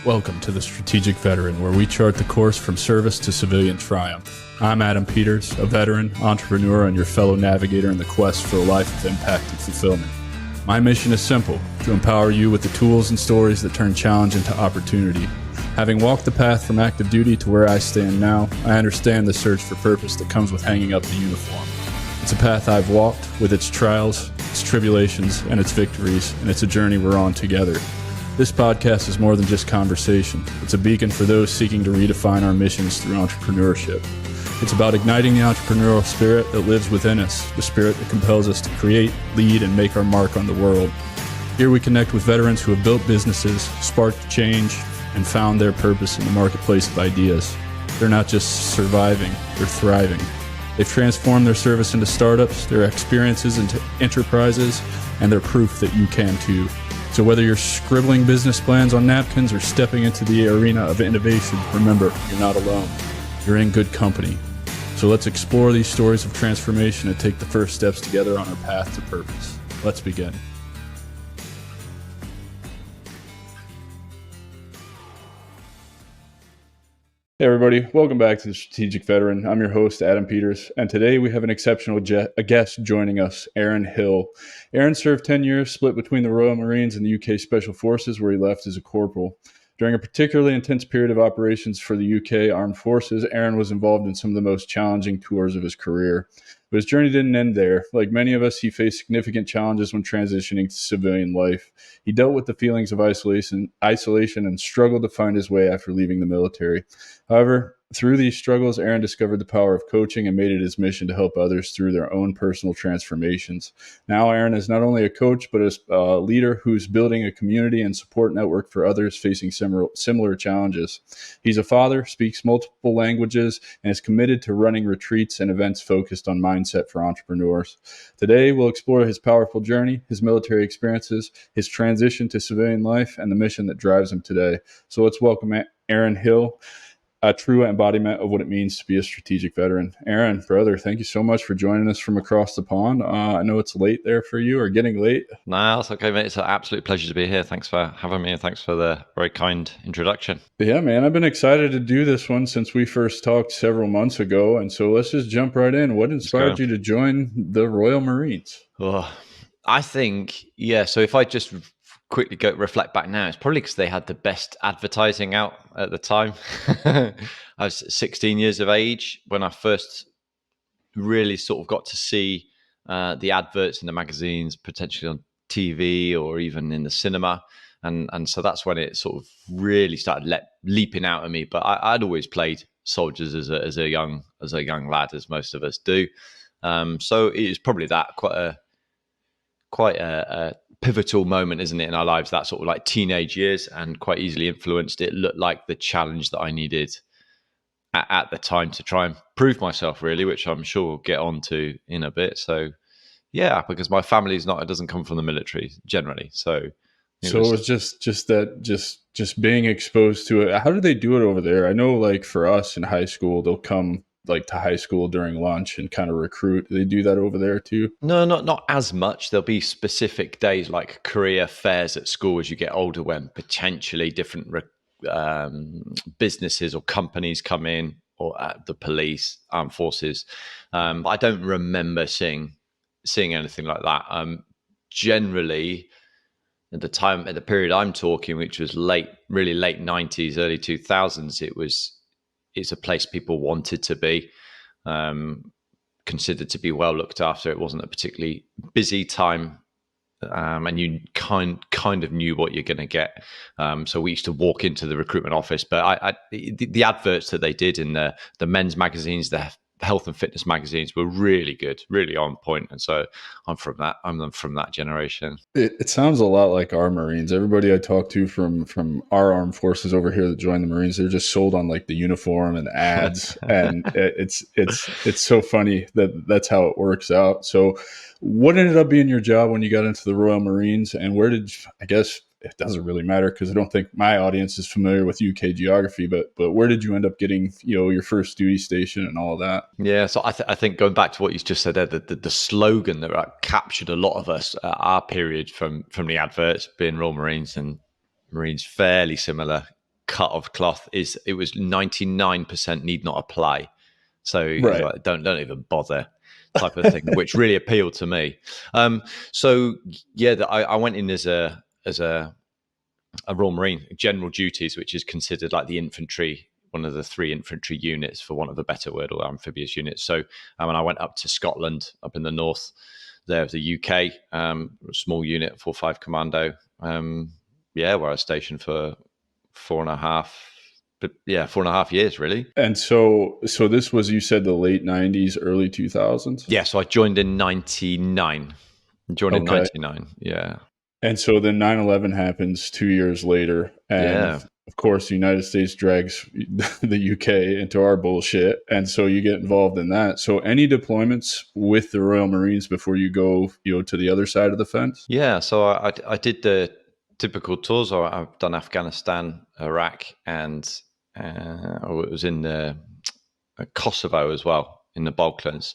Welcome to the Strategic Veteran, where we chart the course from service to civilian triumph. I'm Adam Peters, a veteran, entrepreneur, and your fellow navigator in the quest for a life of impact and fulfillment. My mission is simple: to empower you with the tools and stories that turn challenge into opportunity. Having walked the path from active duty to where I stand now, I understand the search for purpose that comes with hanging up the uniform. It's a path I've walked, with its trials, its tribulations, and its victories, and it's a journey we're on together. This podcast is more than just conversation. It's a beacon for those seeking to redefine our missions through entrepreneurship. It's about igniting the entrepreneurial spirit that lives within us, the spirit that compels us to create, lead, and make our mark on the world. Here we connect with veterans who have built businesses, sparked change, and found their purpose in the marketplace of ideas. They're not just surviving, they're thriving. They've transformed their service into startups, their experiences into enterprises, and they're proof that you can too. So whether you're scribbling business plans on napkins or stepping into the arena of innovation, remember, you're not alone. You're in good company. So let's explore these stories of transformation and take the first steps together on our path to purpose. Let's begin. Hey everybody, welcome back to the Strategic Veteran. I'm your host, Adam Peters, and today we have an exceptional guest joining us, Aaron Hill. Aaron served 10 years split between the Royal Marines and the UK Special Forces, where he left as a corporal. During a particularly intense period of operations for the UK Armed Forces, Aaron was involved in some of the most challenging tours of his career. But his journey didn't end there. Like many of us, he faced significant challenges when transitioning to civilian life. He dealt with the feelings of isolation and struggled to find his way after leaving the military. However, through these struggles, Aaron discovered the power of coaching and made it his mission to help others through their own personal transformations. Now, Aaron is not only a coach, but a leader who's building a community and support network for others facing similar challenges. He's a father, speaks multiple languages, and is committed to running retreats and events focused on mindset for entrepreneurs. Today, we'll explore his powerful journey, his military experiences, his transition to civilian life, and the mission that drives him today. So let's welcome Aaron Hill, a true embodiment of what it means to be a strategic veteran. Aaron, brother, thank you so much for joining us from across the pond. I know it's late there for you, or getting late. No, it's okay, mate. It's an absolute pleasure to be here. Thanks for having me, and thanks for the very kind introduction. Yeah, man, I've been excited to do this one since we first talked several months ago, and so let's just jump right in. What inspired you to join the Royal Marines? Oh, I think, so if I just quickly reflect back now, it's probably because they had the best advertising out at the time. I was 16 years of age when I first really sort of got to see the adverts in the magazines, potentially on TV or even in the cinema. And so that's when it sort of really started leaping out at me. But I'd always played soldiers as a young lad, as most of us do. So it was probably that quite a pivotal moment, isn't it, in our lives, that sort of like teenage years, and quite easily influenced. It looked like the challenge that I needed at the time to try and prove myself, really, which I'm sure we'll get on to in a bit. So yeah, because my family's it doesn't come from the military generally. So it was just being exposed to it. How do they do it over there? I know, like, for us in high school, they'll come like to high school during lunch and kind of recruit. Do they do that over there too? No, not as much. There'll be specific days like career fairs at school as you get older, when potentially different businesses or companies come in, or the police, armed forces. But I don't remember seeing anything like that. Generally, at the period I'm talking, which was really late 90s, early 2000s, it's a place people wanted to be, considered to be well looked after. It wasn't a particularly busy time, and you kind of knew what you're going to get. So we used to walk into the recruitment office, but the adverts that they did in the men's magazines, the health and fitness magazines, were really good, really on point. And so I'm from that generation. It sounds a lot like our Marines. Everybody I talk to from our armed forces over here that joined the Marines, they're just sold on like the uniform and ads. And it's so funny that's how it works out. So what ended up being your job when you got into the Royal Marines, and where did, I guess it doesn't really matter because I don't think my audience is familiar with UK geography, but where did you end up getting, your first duty station and all of that? Yeah, so I think going back to what you just said there, the slogan that captured a lot of us at our period from the adverts, being Royal Marines and Marines, fairly similar cut of cloth is it was 99% need not apply. So Right. like, don't even bother type of thing, which really appealed to me. So yeah, I went in as a Royal Marine general duties, which is considered like the infantry, one of the 3 infantry units, for want of a better word, or amphibious units. So and I went up to Scotland, up in the north there of the UK, a small unit, 4-5 Commando. Where I was stationed for 4.5 years, really. And so this was, you said, the late 90s, early 2000s? Yeah, so I joined in 99. Okay. Yeah. And so then 9/11 happens 2 years later. And Yeah. of course, the United States drags the UK into our bullshit. And so you get involved in that. So any deployments with the Royal Marines before you go, to the other side of the fence? Yeah, so I did the typical tours. I've done Afghanistan, Iraq, and it was in Kosovo as well, in the Balkans,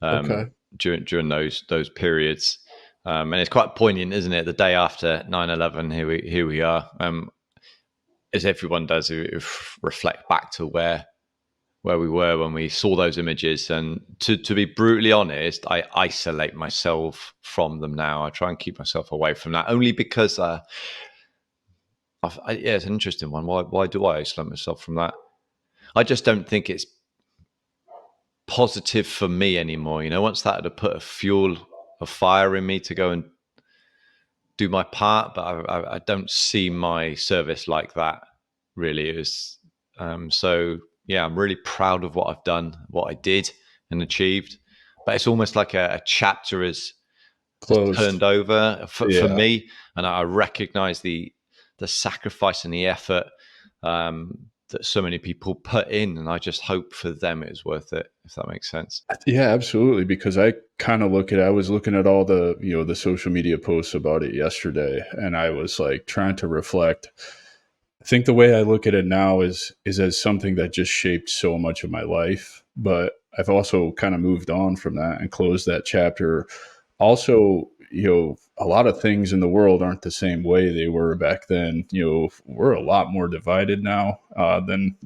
Okay. during those periods. And it's quite poignant, isn't it? The day after 9/11, here we are, as everyone does, reflect back to where we were when we saw those images. And to be brutally honest, I isolate myself from them now. I try and keep myself away from that, only because it's an interesting one. Why do I isolate myself from that? I just don't think it's positive for me anymore. Once that had put a fire in me to go and do my part, but I don't see my service like that, really. It was, so yeah, I'm really proud of what I've done, what I did and achieved, but it's almost like a chapter has Closed. turned over for Yeah. me, and I recognize the sacrifice and the effort that so many people put in, and I just hope for them it's worth it, if that makes sense. Yeah, absolutely. Because I kind of I was looking at all the, the social media posts about it yesterday, and I was like trying to reflect. I think the way I look at it now is as something that just shaped so much of my life, but I've also kind of moved on from that and closed that chapter. Also, a lot of things in the world aren't the same way they were back then. We're a lot more divided now than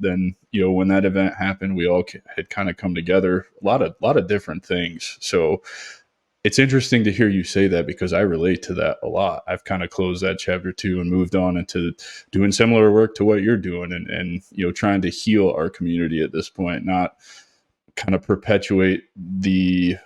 when that event happened. We all had kind of come together. A lot of different things. So it's interesting to hear you say that, because I relate to that a lot. I've kind of closed that chapter too and moved on into doing similar work to what you're doing, and trying to heal our community at this point, not kind of perpetuate the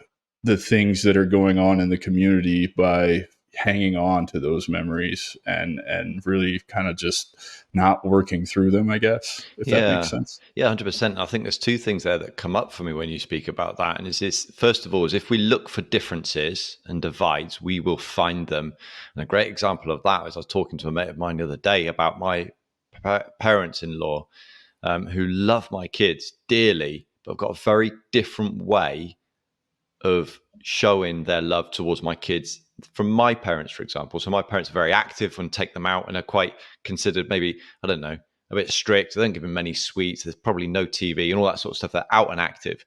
things that are going on in the community by hanging on to those memories and really kind of just not working through them, I guess, if that makes sense. Yeah, 100%. I think there's 2 things there that come up for me when you speak about that. And is first of all, is if we look for differences and divides, we will find them. And a great example of that is I was talking to a mate of mine the other day about my parents-in-law, who love my kids dearly, but have got a very different way of showing their love towards my kids from my parents, for example. So my parents are very active and take them out and are quite considered, maybe, I don't know, a bit strict. They don't give them many sweets. There's probably no TV and all that sort of stuff. They're out and active.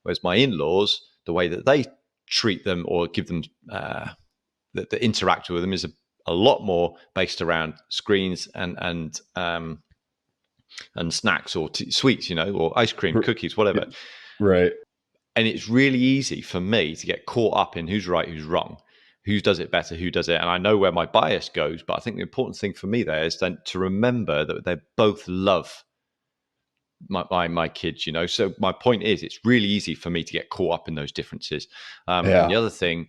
Whereas my in-laws, the way that they treat them or give them, that interact with them is a lot more based around screens and snacks or sweets, or ice cream, cookies, whatever. Right. And it's really easy for me to get caught up in who's right, who's wrong, who does it better, who does it. And I know where my bias goes, but I think the important thing for me there is then to remember that they both love my kids, So my point is, it's really easy for me to get caught up in those differences. And the other thing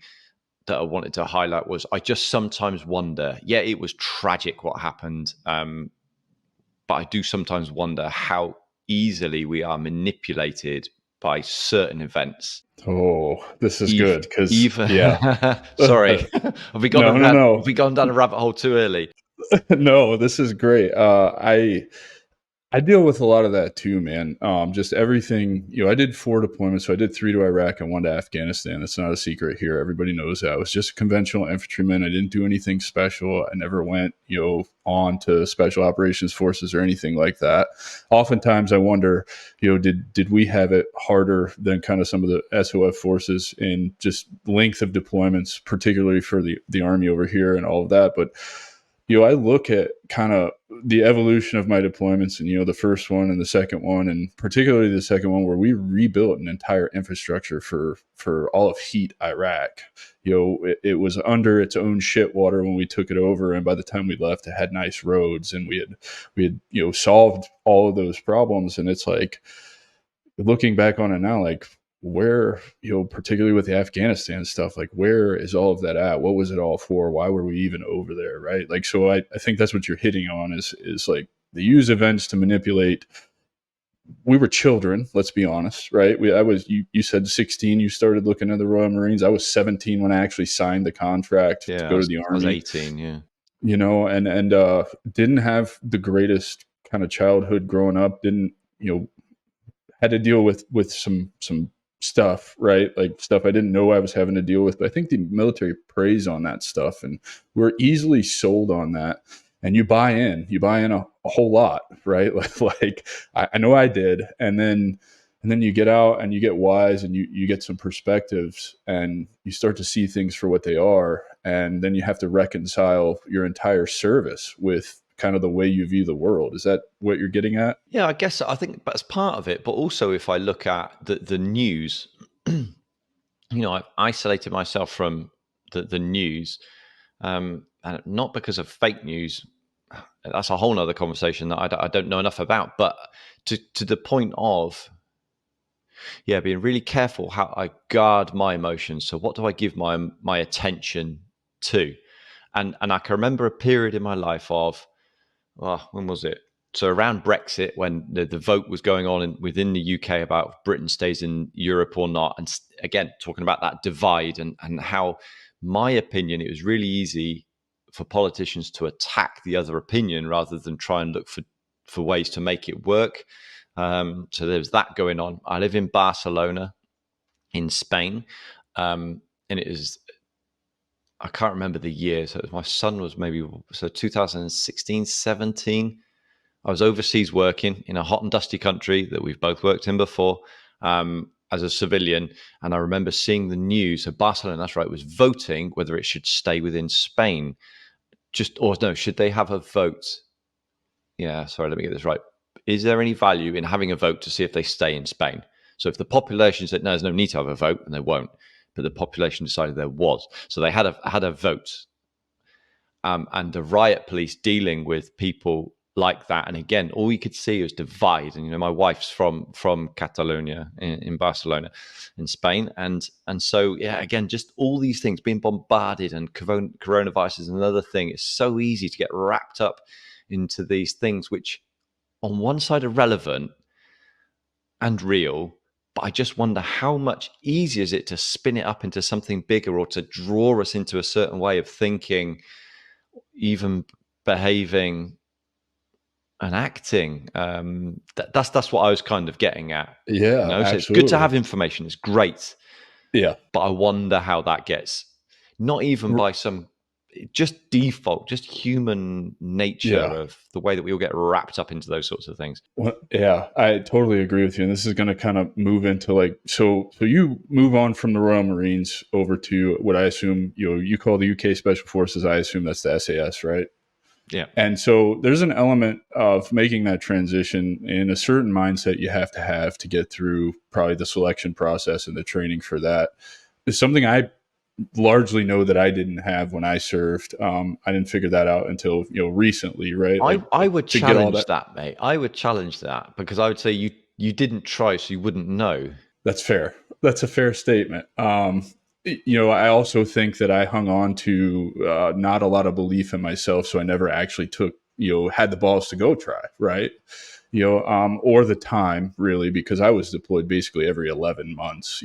that I wanted to highlight was I just sometimes wonder, it was tragic what happened. But I do sometimes wonder how easily we are manipulated by certain events. Oh, this is good, because sorry, have we gone No. down a rabbit hole too early? No, this is great. I deal with a lot of that too, man. Just everything, I did 4 deployments. So I did 3 to Iraq and 1 to Afghanistan. That's not a secret here. Everybody knows that. I was just a conventional infantryman. I didn't do anything special. I never went, on to special operations forces or anything like that. Oftentimes I wonder, did we have it harder than kind of some of the SOF forces in just length of deployments, particularly for the Army over here and all of that. But I look at kind of the evolution of my deployments, and the first one and the second one, and particularly the second one, where we rebuilt an entire infrastructure for all of Heat Iraq. It was under its own shit water when we took it over, and by the time we left, it had nice roads, and we had solved all of those problems. And it's like, looking back on it now, like, where, particularly with the Afghanistan stuff, like, where is all of that at? What was it all for? Why were we even over there? Right. Like, so I think that's what you're hitting on is like, they use events to manipulate. We were children, let's be honest, right? You said 16, you started looking at the Royal Marines. I was 17 when I actually signed the contract to go to the Army. I was 18. Yeah. And didn't have the greatest kind of childhood growing up. Didn't, had to deal with some stuff, right? Like, stuff I didn't know I was having to deal with. But I think the military preys on that stuff, and we're easily sold on that. And you buy in a whole lot, right? Like I know I did. And then you get out and you get wise, and you get some perspectives, and you start to see things for what they are. And then you have to reconcile your entire service with kind of the way you view the world. Is that what you're getting at? Yeah, I think that's part of it. But also, if I look at the news, I've isolated myself from the news, and not because of fake news. That's a whole nother conversation that I don't know enough about. But to the point of, being really careful how I guard my emotions. So what do I give my attention to? And I can remember a period in my life of, when was it? So around Brexit, when the vote was going on within the UK about if Britain stays in Europe or not. And again, talking about that divide and how, my opinion, it was really easy for politicians to attack the other opinion rather than try and look for ways to make it work. So there's that going on. I live in Barcelona in Spain. And it is, I can't remember the year. So my son was 2016, 17. I was overseas working in a hot and dusty country that we've both worked in before, as a civilian. And I remember seeing the news. So Barcelona, that's right, was voting whether it should stay within Spain. Should they have a vote? Yeah, sorry, let me get this right. Is there any value in having a vote to see if they stay in Spain? So if the population said, no, there's no need to have a vote, and they won't. But the population decided there was. So they had a vote. And the riot police dealing with people like that. And again, all you could see was divide. And, my wife's from Catalonia in Barcelona, in Spain. And so, again, just all these things being bombarded, and coronavirus is another thing. It's so easy to get wrapped up into these things, which on one side are relevant and real, but I just wonder how much easier is it to spin it up into something bigger, or to draw us into a certain way of thinking, even behaving and acting. That's what I was kind of getting at. Yeah, so absolutely. It's good to have information. It's great. Yeah. But I wonder how that gets, not even by some, just default, just human nature of the way that we all get wrapped up into those sorts of things. Well, yeah, I totally agree with you. And this is going to kind of move into like, so you move on from the Royal Marines over to what I assume, you call the UK Special Forces. I assume that's the SAS, right? Yeah. And so there's an element of making that transition in a certain mindset you have to get through probably the selection process and the training for that. It's something I largely know that I didn't have when I served. I didn't figure that out until recently, right? I would challenge that, mate. I would challenge that, because I would say you didn't try, so you wouldn't know. That's fair. That's a fair statement. I also think that I hung on to not a lot of belief in myself, so I never actually had the balls to go try, right? Or the time, really, because I was deployed basically every 11 months,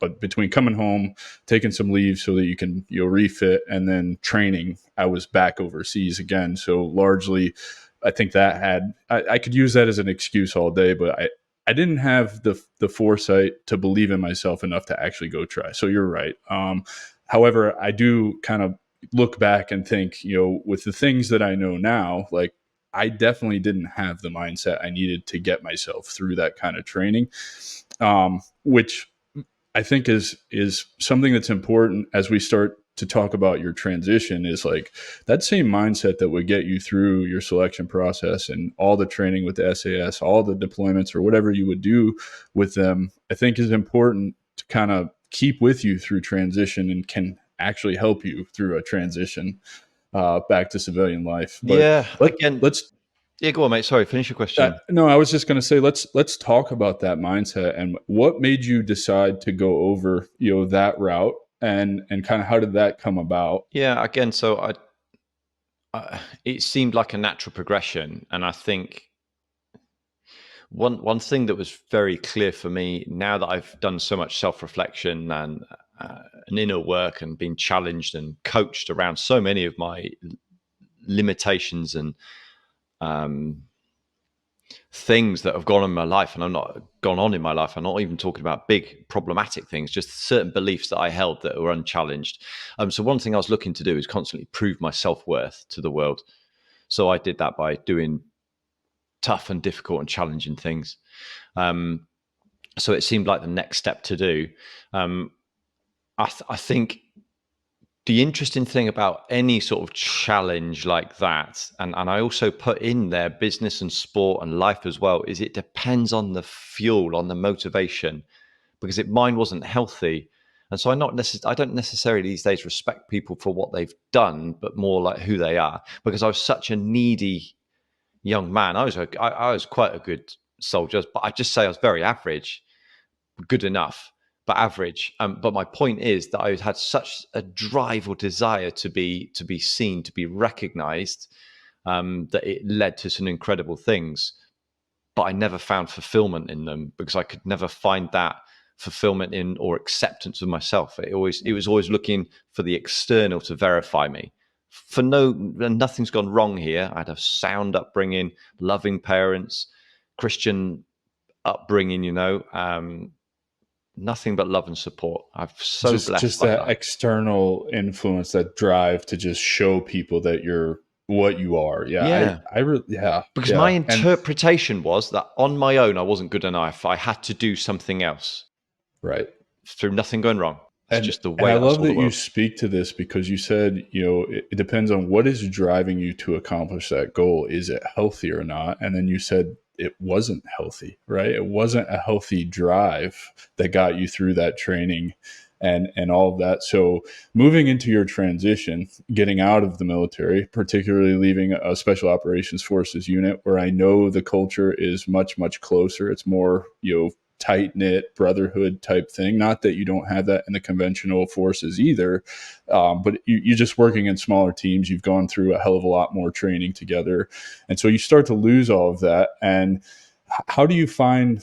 but between coming home, taking some leave so that you can, refit, and then training, I was back overseas again. So largely, I think that I could use that as an excuse all day, but I didn't have the foresight to believe in myself enough to actually go try. So you're right. However, I do kind of look back and think, with the things that I know now, like, I definitely didn't have the mindset I needed to get myself through that kind of training, which I think is something that's important as we start to talk about your transition is like that same mindset that would get you through your selection process and all the training with the SAS, all the deployments or whatever you would do with them, I think is important to kind of keep with you through transition and can actually help you through a transition back to civilian life. But Yeah. Again, let's yeah, go on, mate. Sorry, finish your question. no, I was just going to say let's talk about that mindset and what made you decide to go over that route and kind of how did that come about? Yeah, again, so it seemed like a natural progression, and I think one thing that was very clear for me now that I've done so much self-reflection and an inner work and been challenged and coached around so many of my limitations and things that have gone on in my life, and I'm not gone on in my life. I'm not even talking about big problematic things, just certain beliefs that I held that were unchallenged. So one thing I was looking to do is constantly prove my self-worth to the world. So I did that by doing tough and difficult and challenging things. So it seemed like the next step to do. I think the interesting thing about any sort of challenge like that, and I also put in there business and sport and life as well, is it depends on the fuel, on the motivation, because mine wasn't healthy. And so I don't necessarily these days respect people for what they've done, but more like who they are, because I was such a needy young man. I was quite a good soldier, but I just say I was very average, good enough, but average. But my point is that I had such a drive or desire to be seen, to be recognized, that it led to some incredible things. But I never found fulfillment in them because I could never find that fulfillment in or acceptance of myself. It was always looking for the external to verify me. Nothing's gone wrong here. I had a sound upbringing, loving parents, Christian upbringing, nothing but love and support. I'm so blessed. Just by that external influence, that drive to just show people that you're what you are. Yeah. Yeah. Because my interpretation was that on my own, I wasn't good enough. I had to do something else. Right. Through nothing going wrong. It's just the way I love saw that the world. you speak to this because you said, it depends on what is driving you to accomplish that goal. Is it healthy or not? And then you said it wasn't healthy, right? It wasn't a healthy drive that got you through that training and all of that. So moving into your transition, getting out of the military, particularly leaving a special operations forces unit where I know the culture is much, much closer. It's more, tight-knit brotherhood type thing. Not that you don't have that in the conventional forces either, but you're just working in smaller teams. You've gone through a hell of a lot more training together. And so you start to lose all of that. And how do you find,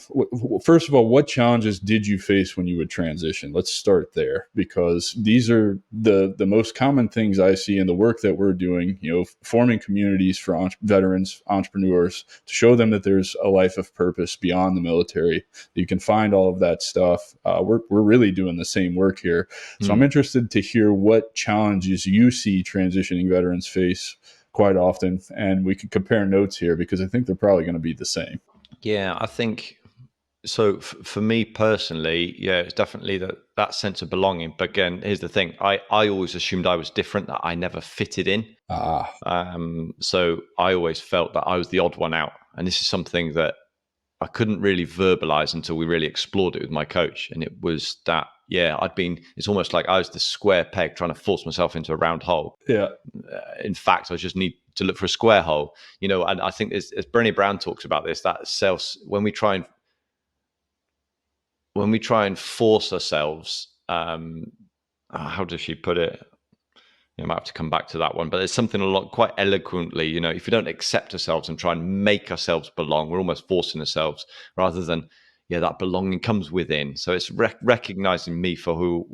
first of all, what challenges did you face when you would transition? Let's start there, because these are the most common things I see in the work that we're doing, forming communities for veterans, entrepreneurs, to show them that there's a life of purpose beyond the military. You can find all of that stuff. We're really doing the same work here. So I'm interested to hear what challenges you see transitioning veterans face quite often. And we can compare notes here because I think they're probably going to be the same. Yeah, I think so. For me personally, yeah, it's definitely that sense of belonging. But again, here's the thing: I always assumed I was different, that I never fitted in. So I always felt that I was the odd one out, and this is something that I couldn't really verbalize until we really explored it with my coach. And it was that, it's almost like I was the square peg trying to force myself into a round hole. Yeah. In fact, I just need to look for a square hole, and I think as Brené Brown talks about this, that when we try and force ourselves, how does she put it? I might have to come back to that one, but there's something quite eloquently, if you don't accept ourselves and try and make ourselves belong, we're almost forcing ourselves rather than, that belonging comes within. So it's recognizing me for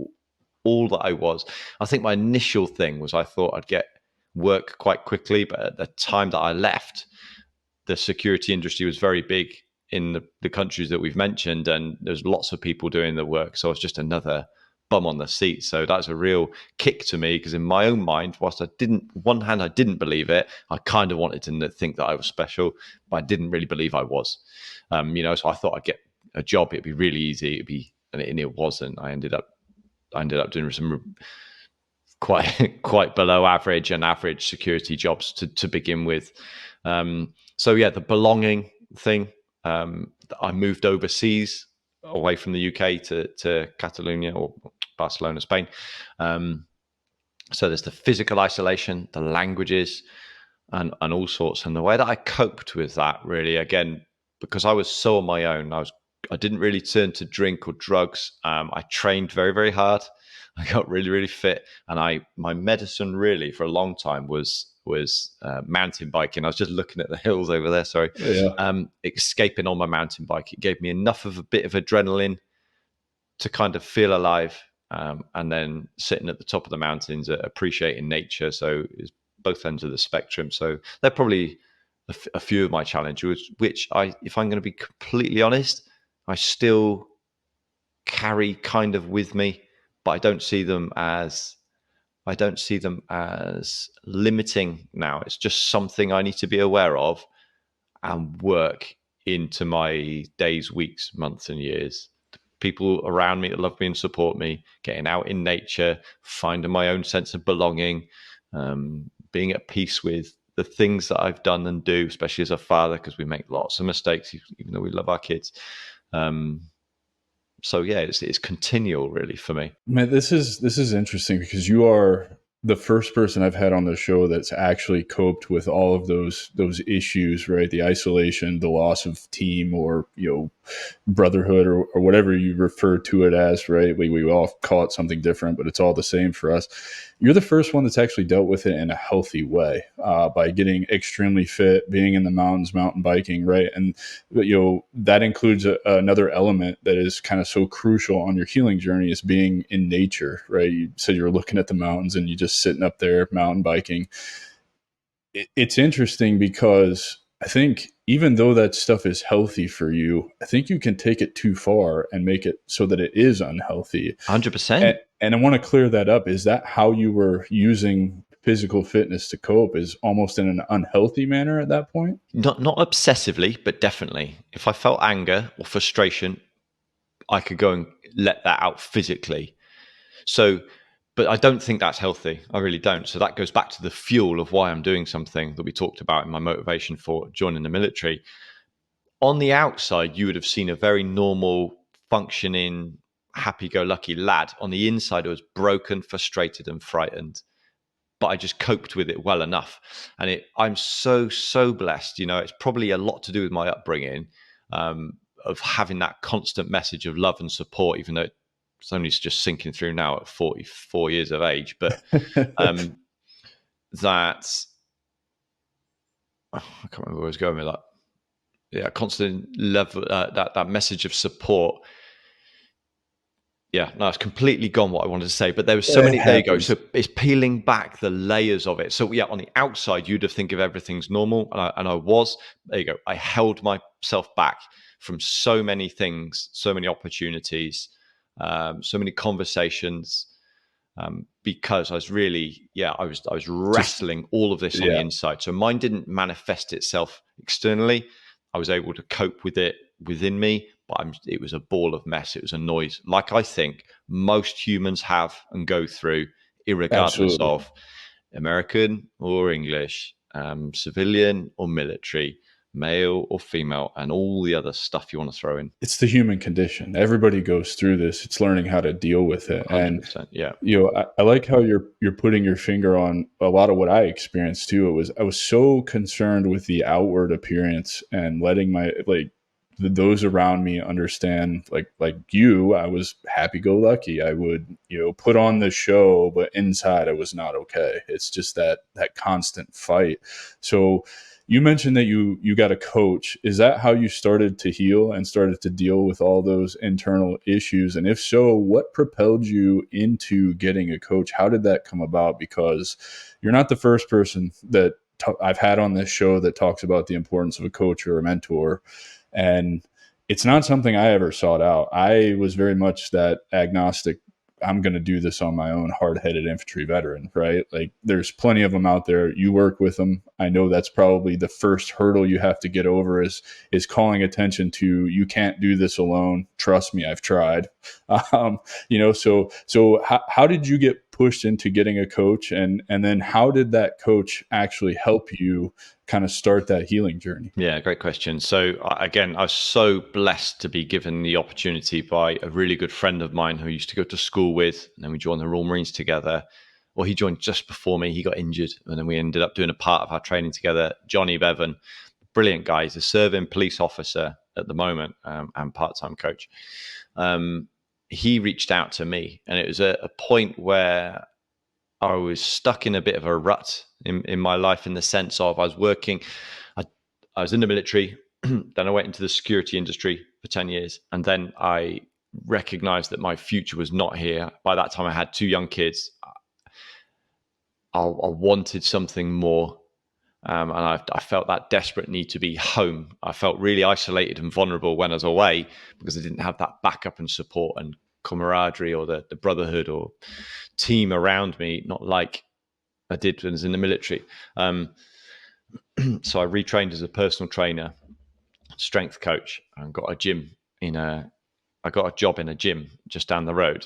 all that I was. I think my initial thing was I thought I'd get work quite quickly, but at the time that I left, the security industry was very big in the countries that we've mentioned, and there's lots of people doing the work. So I was just another bum on the seat. So that's a real kick to me, because in my own mind, whilst I didn't believe it, I kind of wanted to think that I was special, but I didn't really believe I was. So I thought I'd get a job, it'd be really easy, and it wasn't. I ended up doing some quite below average and average security jobs to begin with. So yeah, the belonging thing. I moved overseas away from the UK to Catalonia or Barcelona, Spain. So there's the physical isolation, the languages, and all sorts. And the way that I coped with that, really, again, because I was so on my own, I didn't really turn to drink or drugs. I trained very, very hard. I got really, really fit, and my medicine really for a long time was mountain biking. I was just looking at the hills over there. Sorry, escaping on my mountain bike. It gave me enough of a bit of adrenaline to kind of feel alive, and then sitting at the top of the mountains, appreciating nature. So it's both ends of the spectrum. So they're probably a few of my challenges, which if I'm going to be completely honest, I still carry kind of with me, but I don't see them as limiting now. It's just something I need to be aware of and work into my days, weeks, months, and years. People around me that love me and support me, getting out in nature, finding my own sense of belonging, being at peace with the things that I've done and do, especially as a father, because we make lots of mistakes, even though we love our kids. So yeah, it's continual really for me. Man, this is interesting because you are the first person I've had on the show that's actually coped with all of those issues, right? The isolation, the loss of team, or brotherhood, or whatever you refer to it as, right? We all call it something different, but it's all the same for us. You're the first one that's actually dealt with it in a healthy way, by getting extremely fit, being in the mountains, mountain biking, right? And that includes another element that is kind of so crucial on your healing journey, is being in nature, right? You said you were looking at the mountains and you just sitting up there mountain biking. It's interesting because I think even though that stuff is healthy for you, I think you can take it too far and make it so that it is unhealthy. 100%. And I want to clear that up. Is that how you were using physical fitness to cope, is almost in an unhealthy manner at that point? Not obsessively, but definitely. If I felt anger or frustration, I could go and let that out physically. So, but I don't think that's healthy. I really don't. So that goes back to the fuel of why I'm doing something that we talked about in my motivation for joining the military. On the outside, you would have seen a very normal, functioning, happy-go-lucky lad. On the inside, I was broken, frustrated, and frightened. But I just coped with it well enough. And I'm so blessed. It's probably a lot to do with my upbringing, of having that constant message of love and support, even though it's only just sinking through now at 44 years of age. But that, I can't remember where I was going with that. Yeah, constant level, that message of support. Yeah, no, it's completely gone what I wanted to say, but there was so many. There you go. So it's peeling back the layers of it. So yeah, on the outside, you'd have think of everything's normal, and I was. There you go. I held myself back from so many things, so many opportunities, so many conversations, because I was really, I was wrestling all of this on the inside. So mine didn't manifest itself externally. I was able to cope with it within me, but it was a ball of mess. It was a noise, like I think most humans have and go through, irregardless of American or English, civilian or military, male or female, and all the other stuff you want to throw in. It's the human condition. Everybody goes through this. It's learning how to deal with it. 100%, and yeah, I like how you're putting your finger on a lot of what I experienced too. I was so concerned with the outward appearance and letting those around me understand, like you, I was happy-go-lucky. I would, put on the show, but inside I was not okay. It's just that constant fight. So you mentioned that you got a coach. Is that how you started to heal and started to deal with all those internal issues? And if so, what propelled you into getting a coach? How did that come about? Because you're not the first person that I've had on this show that talks about the importance of a coach or a mentor. And it's not something I ever sought out. I was very much that agnostic, I'm going to do this on my own, hard-headed infantry veteran, right? Like, there's plenty of them out there. You work with them. I know that's probably the first hurdle you have to get over is calling attention to, you can't do this alone. Trust me, I've tried. So how did you get put pushed into getting a coach, and then how did that coach actually help you kind of start that healing journey? Yeah, great question. So again, I was so blessed to be given the opportunity by a really good friend of mine who I used to go to school with, and then we joined the Royal Marines together. Well, he joined just before me. He got injured, and then we ended up doing a part of our training together. Johnny Bevan, brilliant guy. He's a serving police officer at the moment, and part-time coach. He reached out to me, and it was a point where I was stuck in a bit of a rut in my life, in the sense of I was working. I was in the military, then I went into the security industry for 10 years, and then I recognized that my future was not here. By that time, I had 2 young kids. I wanted something more. And I felt that desperate need to be home. I felt really isolated and vulnerable when I was away, because I didn't have that backup and support and camaraderie, or the brotherhood or team around me, not like I did when I was in the military. So I retrained as a personal trainer, strength coach, and got a gym I got a job in a gym just down the road.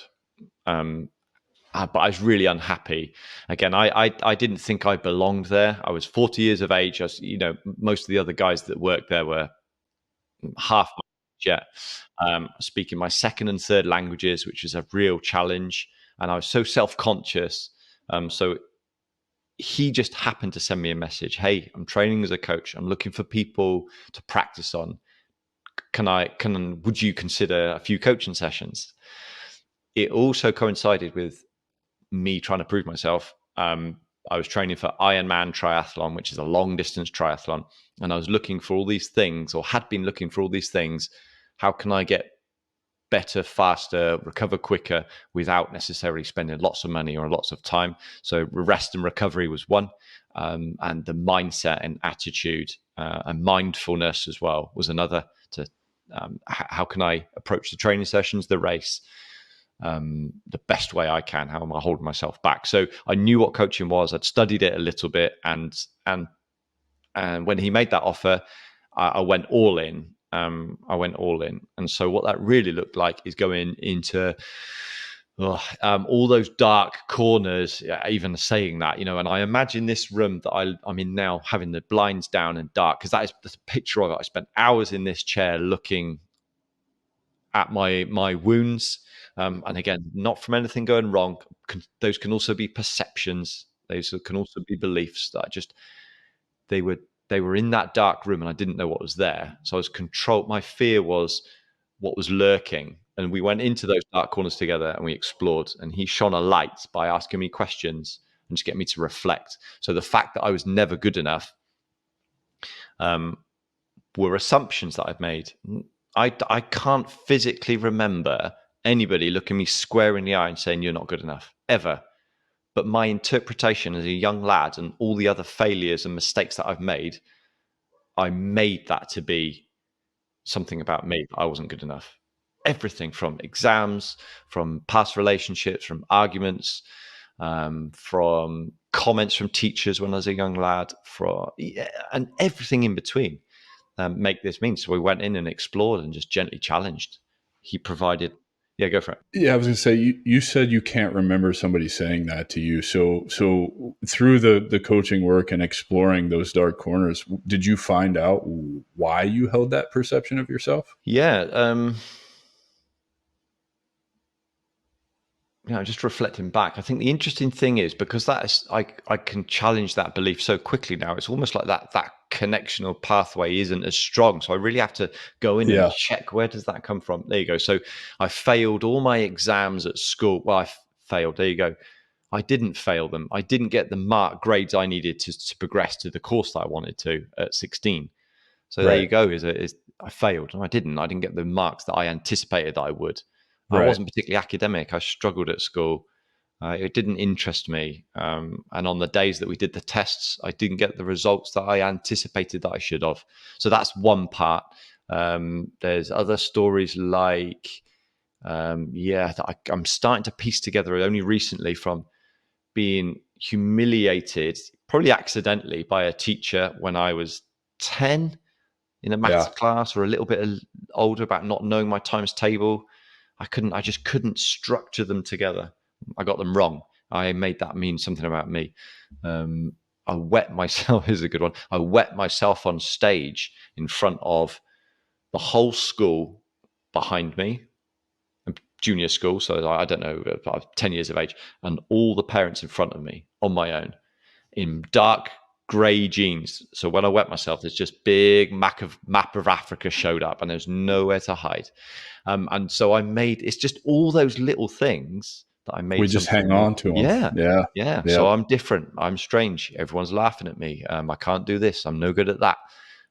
But I was really unhappy. Again, I didn't think I belonged there. I was 40 years of age. Most of the other guys that worked there were half my age yet. Speaking my second and third languages, which is a real challenge. And I was so self-conscious. So he just happened to send me a message. Hey, I'm training as a coach. I'm looking for people to practice on. Would you consider a few coaching sessions? It also coincided with me trying to prove myself. I was training for Ironman triathlon, which is a long distance triathlon. And I was looking for all these things, or had been looking for all these things. How can I get better, faster, recover quicker without necessarily spending lots of money or lots of time? So rest and recovery was one. And the mindset and attitude and mindfulness as well was another. How can I approach the training sessions, the race, the best way I can? How am I holding myself back? So I knew what coaching was. I'd studied it a little bit, and when he made that offer, I went all in. And so what that really looked like is going into all those dark corners. Even saying that, and I imagine this room that I'm in now, having the blinds down and dark, because that is the picture of it. I spent hours in this chair looking at my wounds. And again, not from anything going wrong. Those can also be perceptions. Those can also be beliefs that they were in that dark room, and I didn't know what was there. So I was controlled. My fear was what was lurking. And we went into those dark corners together, and we explored. And he shone a light by asking me questions and just getting me to reflect. So the fact that I was never good enough were assumptions that I've made. I can't physically remember anybody looking me square in the eye and saying you're not good enough, ever. But my interpretation as a young lad, and all the other failures and mistakes that I've made, I made that to be something about me. I wasn't good enough. Everything from exams, from past relationships, from arguments, from comments from teachers when I was a young lad, and everything in between. Make this mean. So we went in and explored and just gently challenged. He provided. Yeah, go for it. Yeah, I was going to say, you said you can't remember somebody saying that to you. So through the coaching work and exploring those dark corners, did you find out why you held that perception of yourself? Yeah. Just reflecting back, I think the interesting thing is, because that is, I can challenge that belief so quickly now. It's almost like that connection or pathway isn't as strong. So I really have to go in and check, where does that come from? There you go. So I failed all my exams at school. Well, I failed. There you go. I didn't fail them. I didn't get the grades I needed to progress to the course that I wanted to at 16. So There you go. I failed, and I didn't get the marks that I anticipated that I would. I wasn't particularly academic. I struggled at school. It didn't interest me. And on the days that we did the tests, I didn't get the results that I anticipated that I should have. So that's one part. There's other stories like, that I'm starting to piece together only recently, from being humiliated, probably accidentally, by a teacher when I was 10 in a maths class, or a little bit older, about not knowing my times table. I just couldn't structure them together. I got them wrong. I made that mean something about me. I wet myself is a good one. I wet myself on stage in front of the whole school behind me, junior school. So I don't know, about 10 years of age, and all the parents in front of me on my own in dark grey jeans. So when I wet myself, there's just big map of Africa showed up, and there's nowhere to hide. And so it's just all those little things that I We made just hang something. on to them. Yeah. Yeah. Yeah. Yeah. So I'm different. I'm strange. Everyone's laughing at me. I can't do this. I'm no good at that.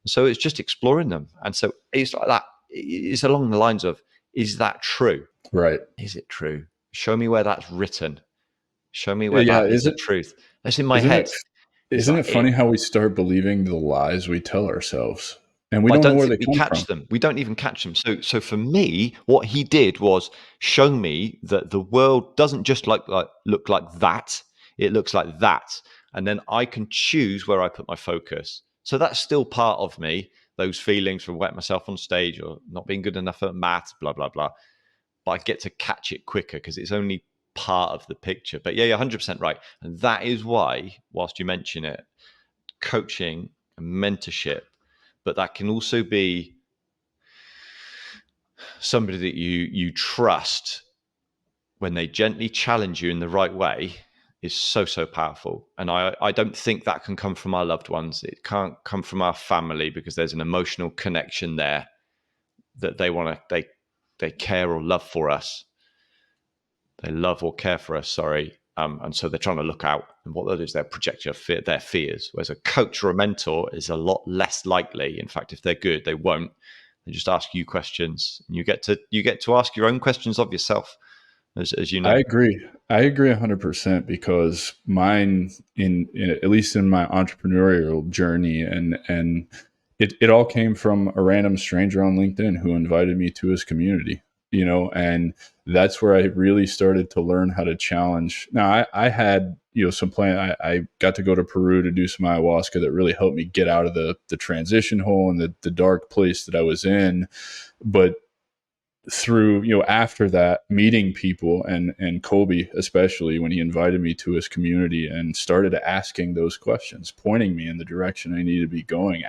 So it's just exploring them. And so it's like that. It's along the lines of, is that true? Right. Is it true? Show me where that's written. Show me where Yeah. that is the truth. That's in my Isn't head. it, It's isn't like it funny how we start believing the lies we tell ourselves and we I don't know don't where think they we come catch from? them. We don't even catch them. So for me, what he did was show me that the world doesn't just look like that. It looks like that, and then I can choose where I put my focus. So that's still part of me. Those feelings from wetting myself on stage or not being good enough at maths, blah blah blah. But I get to catch it quicker because it's only part of the picture. But yeah, you're 100% right, and that is why, whilst you mention it, coaching and mentorship, but that can also be somebody that you trust when they gently challenge you in the right way is so powerful. And I don't think that can come from our loved ones. It can't come from our family because there's an emotional connection there that they care or love for us. They love or care for us, sorry. And so they're trying to look out, and what they'll do is they'll project their fears. Whereas a coach or a mentor is a lot less likely. In fact, if they're good, they won't. They just ask you questions, and you get to ask your own questions of yourself, as you know. I agree. I agree 100% because mine in at least in my entrepreneurial journey and it all came from a random stranger on LinkedIn who invited me to his community, and that's where I really started to learn how to challenge. Now I had, some plan. I got to go to Peru to do some ayahuasca that really helped me get out of the transition hole and the dark place that I was in. But through after that, meeting people and Kobe, especially when he invited me to his community and started asking those questions, pointing me in the direction I needed to be going,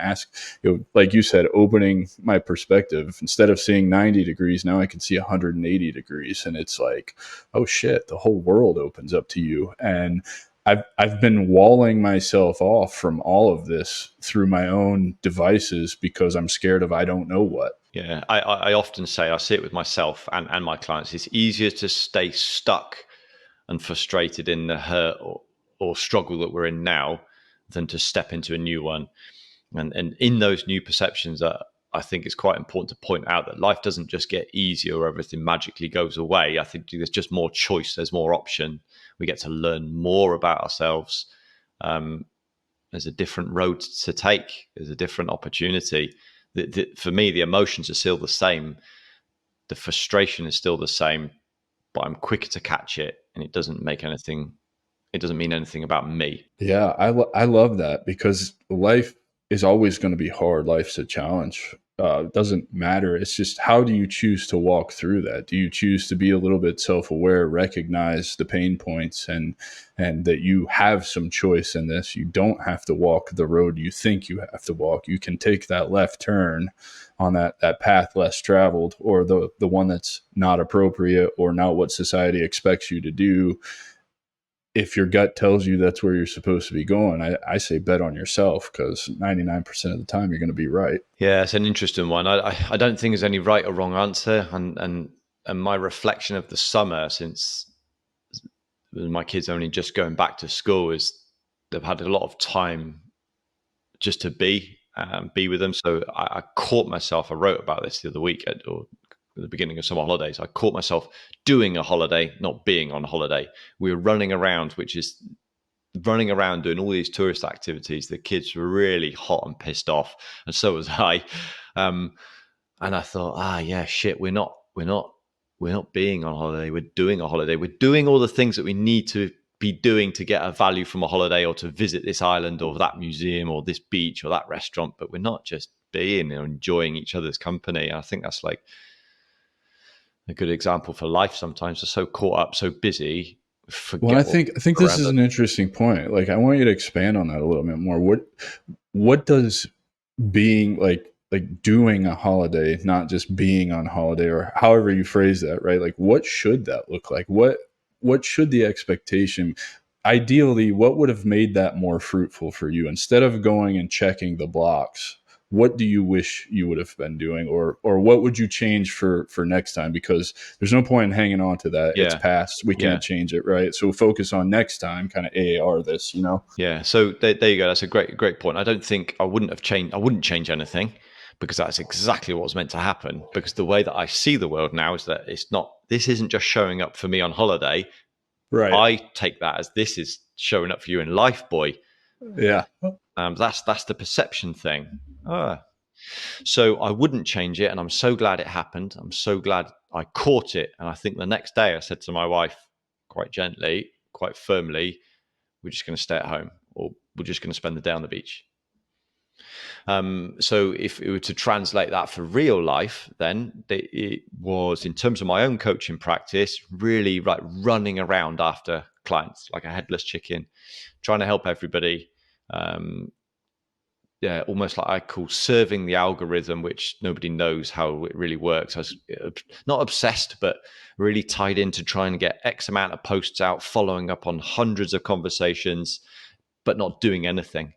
like you said, opening my perspective. Instead of seeing 90 degrees, now I can see 180 degrees, and it's like, oh shit, the whole world opens up to you. And I've been walling myself off from all of this through my own devices because I'm scared of I don't know what. Yeah, I often say, I see it with myself and my clients, it's easier to stay stuck and frustrated in the hurt or struggle that we're in now than to step into a new one. And in those new perceptions, I think it's quite important to point out that life doesn't just get easier or everything magically goes away. I think there's just more choice, there's more option. We get to learn more about ourselves. There's a different road to take. There's a different opportunity. For me, the emotions are still the same. The frustration is still the same, but I'm quicker to catch it, and it doesn't mean anything about me. Yeah, I love that because life is always going to be hard. Life's a challenge. It doesn't matter. It's just, how do you choose to walk through that? Do you choose to be a little bit self-aware, recognize the pain points, and that you have some choice in this? You don't have to walk the road you think you have to walk. You can take that left turn on that path less traveled, or the one that's not appropriate or not what society expects you to do. If your gut tells you that's where you're supposed to be going, I say bet on yourself, because 99% of the time you're going to be right. Yeah, it's an interesting one. I don't think there's any right or wrong answer. And my reflection of the summer, since my kids only just going back to school, is they've had a lot of time just to be with them. So I caught myself, I wrote about this the other week or at the beginning of summer holidays. I caught myself doing a holiday, not being on holiday. We were running around, doing all these tourist activities. The kids were really hot and pissed off, and so was I. And I thought, yeah, shit, we're not being on holiday. We're doing a holiday. We're doing all the things that we need to be doing to get a value from a holiday, or to visit this island or that museum or this beach or that restaurant. But we're not just being and enjoying each other's company. And I think that's like a good example for life. Sometimes we're so caught up, so busy, Well, I forget what think this around is us. an interesting point. Like, I want you to expand on that a little bit more. What does being like doing a holiday, not just being on holiday, or however you phrase that, right? Like, what should that look like? What should the expectation? Ideally, what would have made that more fruitful for you instead of going and checking the blocks? What do you wish you would have been doing, or what would you change for next time? Because there's no point in hanging on to that. It's Yeah, past. We yeah, can't change it, right? So focus on next time, kind of AAR this, you know? yeah. So there you go. That's a great point. I don't think I wouldn't have changed. I wouldn't change anything because that's exactly what was meant to happen. Because the way that I see the world now is that it's not. This isn't just showing up for me on holiday. Right. I take that as this is showing up for you in life, boy. Yeah. That's the perception thing. So I wouldn't change it, and I'm so glad it happened. I'm so glad I caught it. And I think the next day I said to my wife, quite gently, quite firmly, "We're just going to stay at home, or we're just going to spend the day on the beach." So if we were to translate that for real life, then it was, in terms of my own coaching practice, really like running around after clients like a headless chicken, trying to help everybody. Yeah, almost like I call serving the algorithm, which nobody knows how it really works. I was not obsessed, but really tied into trying to get X amount of posts out, following up on hundreds of conversations, but not doing anything,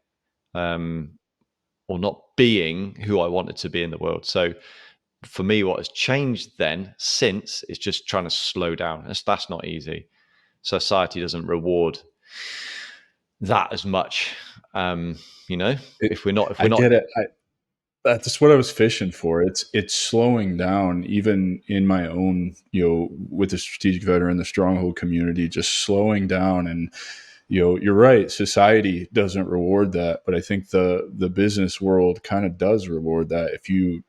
or not being who I wanted to be in the world. So for me, what has changed then since is just trying to slow down. That's not easy. Society doesn't reward that as much. You know, if we're not, I get it. That's what I was fishing for. It's slowing down, even in my own, with the strategic veteran, the stronghold community, just slowing down. And you're right. Society doesn't reward that, but I think the business world kind of does reward that. If you,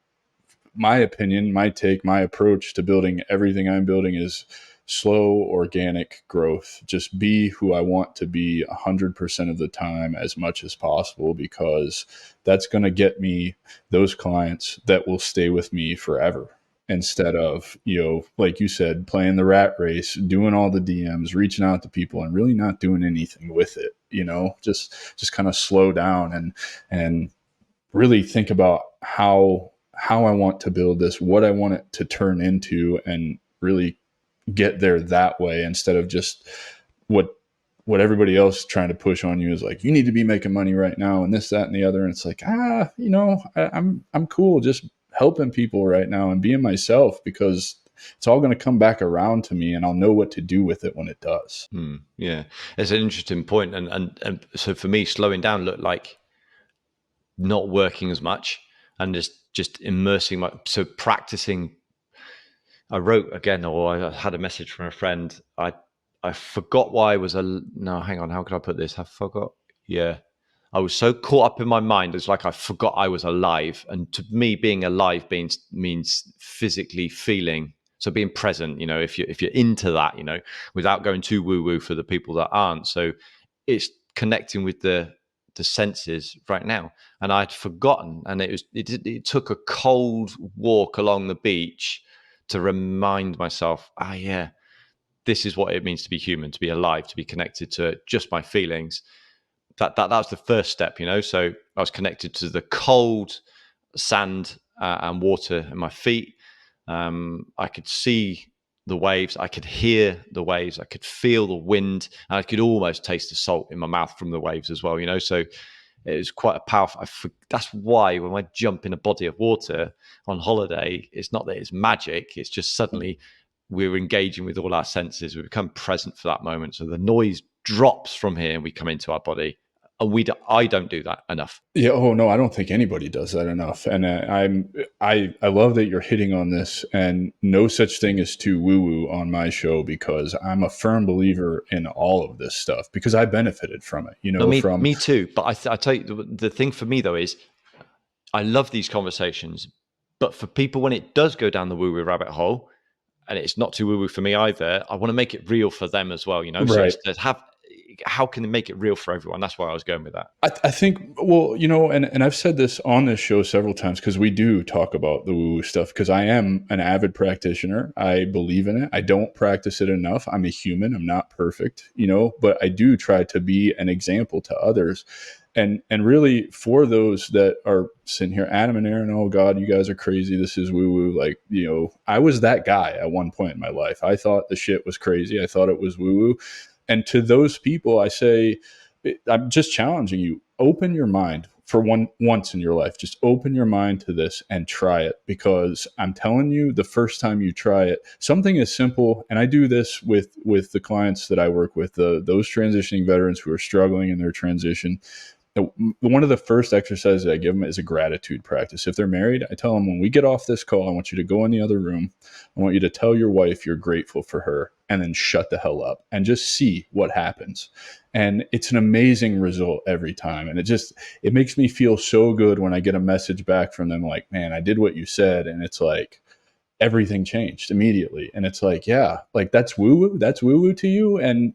my opinion, my take, my approach to building everything I'm building is slow, organic growth. Just be who I want to be 100% of the time, as much as possible, because that's going to get me those clients that will stay with me forever. Instead of, like you said, playing the rat race, doing all the DMs, reaching out to people and really not doing anything with it, just kind of slow down and really think about how I want to build this, what I want it to turn into, and really get there that way, instead of just what everybody else is trying to push on you is like, you need to be making money right now and this, that, and the other. And it's like, I'm cool just helping people right now and being myself, because it's all going to come back around to me and I'll know what to do with it when it does. Yeah, it's an interesting point. And so for me, slowing down looked like not working as much and just immersing so practicing. I wrote again, or I had a message from a friend. I forgot why I was no, hang on, how could I put this? I forgot. Yeah. I was so caught up in my mind. It's like I forgot I was alive. And to me, being alive means physically feeling. So being present, if you're into that, without going too woo-woo for the people that aren't. So it's connecting with the senses right now. And I'd forgotten. And it took a cold walk along the beach to remind myself, yeah, this is what it means to be human, to be alive, to be connected to just my feelings. That was the first step, So I was connected to the cold sand and water in my feet. I could see the waves, I could hear the waves, I could feel the wind, and I could almost taste the salt in my mouth from the waves as well, So it was quite a powerful. That's why when I jump in a body of water on holiday, it's not that it's magic. It's just suddenly we're engaging with all our senses. We become present for that moment. So the noise drops from here, and we come into our body. And I don't do that enough. Yeah. Oh no, I don't think anybody does that enough. And I love that you're hitting on this. And no such thing as too woo woo on my show, because I'm a firm believer in all of this stuff, because I benefited from it. Me too. But I tell you, the thing for me though is, I love these conversations. But for people, when it does go down the woo woo rabbit hole, and it's not too woo woo for me either, I want to make it real for them as well. So Right. how can they make it real for everyone? That's why I was going with that. I think, well, and I've said this on this show several times because we do talk about the woo-woo stuff because I am an avid practitioner. I believe in it. I don't practice it enough. I'm a human. I'm not perfect, but I do try to be an example to others. And really for those that are sitting here, Adam and Aaron, oh God, you guys are crazy. This is woo-woo. Like, I was that guy at one point in my life. I thought the shit was crazy. I thought it was woo-woo. And to those people, I say, I'm just challenging you. Open your mind for once in your life. Just open your mind to this and try it, because I'm telling you, the first time you try it, something as simple, and I do this with the clients that I work with, those transitioning veterans who are struggling in their transition. One of the first exercises I give them is a gratitude practice. If they're married, I tell them, when we get off this call, I want you to go in the other room. I want you to tell your wife you're grateful for her, and then shut the hell up and just see what happens. And it's an amazing result every time. And it makes me feel so good when I get a message back from them like, man, I did what you said. And it's like, everything changed immediately. And it's like, yeah, like that's woo woo to you. And